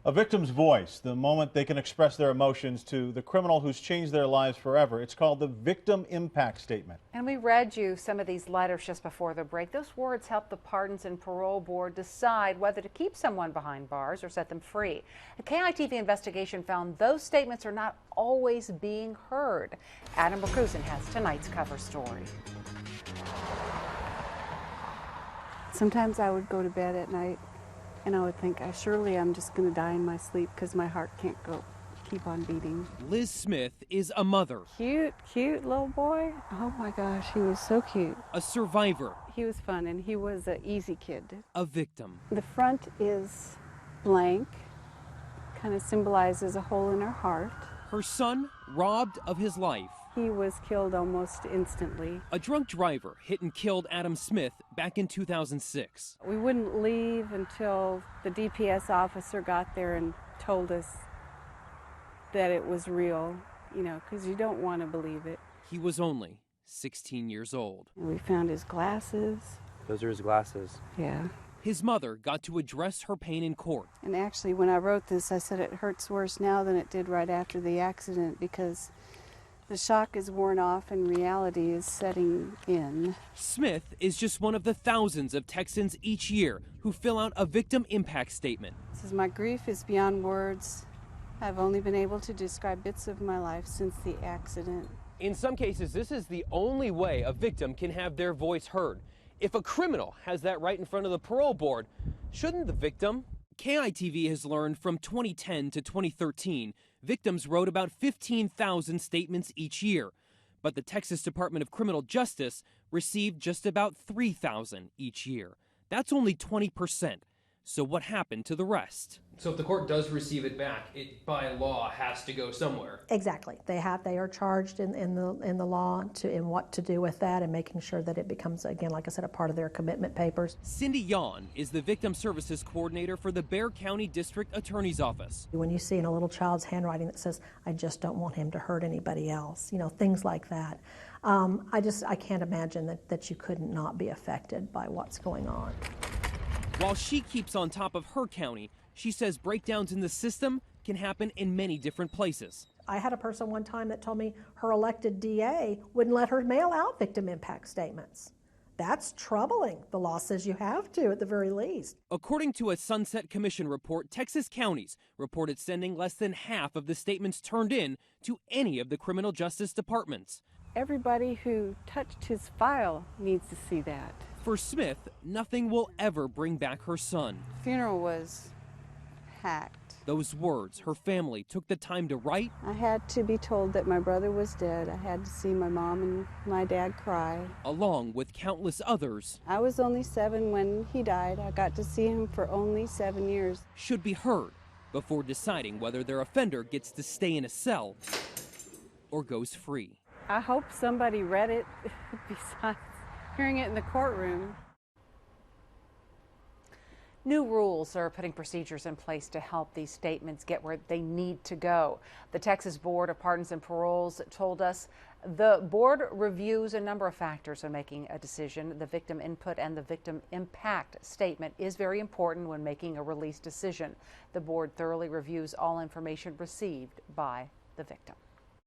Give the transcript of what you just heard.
A victim's voice, the moment they can express their emotions to the criminal who's changed their lives forever. It's called the Victim Impact Statement. And we read you some of these letters just before the break. Those words help the Pardons and Parole Board decide whether to keep someone behind bars or set them free. A KEYE TV investigation found those statements are not always being heard. Adam Berkusen has tonight's cover story. Sometimes I would go to bed at night and I would think, surely I'm just going to die in my sleep because my heart can't keep on beating. Liz Smith is a mother. Cute little boy. Oh my gosh, he was so cute. A survivor. He was fun and he was an easy kid. A victim. The front is blank, kind of symbolizes a hole in her heart. Her son robbed of his life. He was killed almost instantly. A drunk driver hit and killed Adam Smith back in 2006. We wouldn't leave until the DPS officer got there and told us that it was real, because you don't want to believe it. He was only 16 years old. And we found his glasses. Those are his glasses. Yeah. His mother got to address her pain in court. And actually, when I wrote this, I said it hurts worse now than it did right after the accident because the shock is worn off and reality is setting in. Smith is just one of the thousands of Texans each year who fill out a victim impact statement. It says, my grief is beyond words. I've only been able to describe bits of my life since the accident. In some cases, this is the only way a victim can have their voice heard. If a criminal has that right in front of the parole board, shouldn't the victim? KEYE TV has learned from 2010 to 2013, victims wrote about 15,000 statements each year. But the Texas Department of Criminal Justice received just about 3,000 each year. That's only 20%. So what happened to the rest? So if the court does receive it back, it by law has to go somewhere. Exactly. They are charged in the law in what to do with that and making sure that it becomes, again, like I said, a part of their commitment papers. Cindy Yon is the Victim Services Coordinator for the Bexar County District Attorney's Office. When you see in a little child's handwriting that says, I just don't want him to hurt anybody else, things like that. I can't imagine that you couldn't not be affected by what's going on. While she keeps on top of her county, she says breakdowns in the system can happen in many different places. I had a person one time that told me her elected DA wouldn't let her mail out victim impact statements. That's troubling. The law says you have to, at the very least. According to a Sunset Commission report, Texas counties reported sending less than half of the statements turned in to any of the criminal justice departments. Everybody who touched his file needs to see that. For Smith, nothing will ever bring back her son. The funeral was hacked. Those words her family took the time to write. I had to be told that my brother was dead. I had to see my mom and my dad cry. Along with countless others. I was only 7 when he died. I got to see him for only 7 years. Should be heard before deciding whether their offender gets to stay in a cell or goes free. I hope somebody read it besides hearing it in the courtroom. New rules are putting procedures in place to help these statements get where they need to go. The Texas Board of Pardons and Paroles told us the board reviews a number of factors when making a decision. The victim input and the victim impact statement is very important when making a release decision. The board thoroughly reviews all information received by the victim.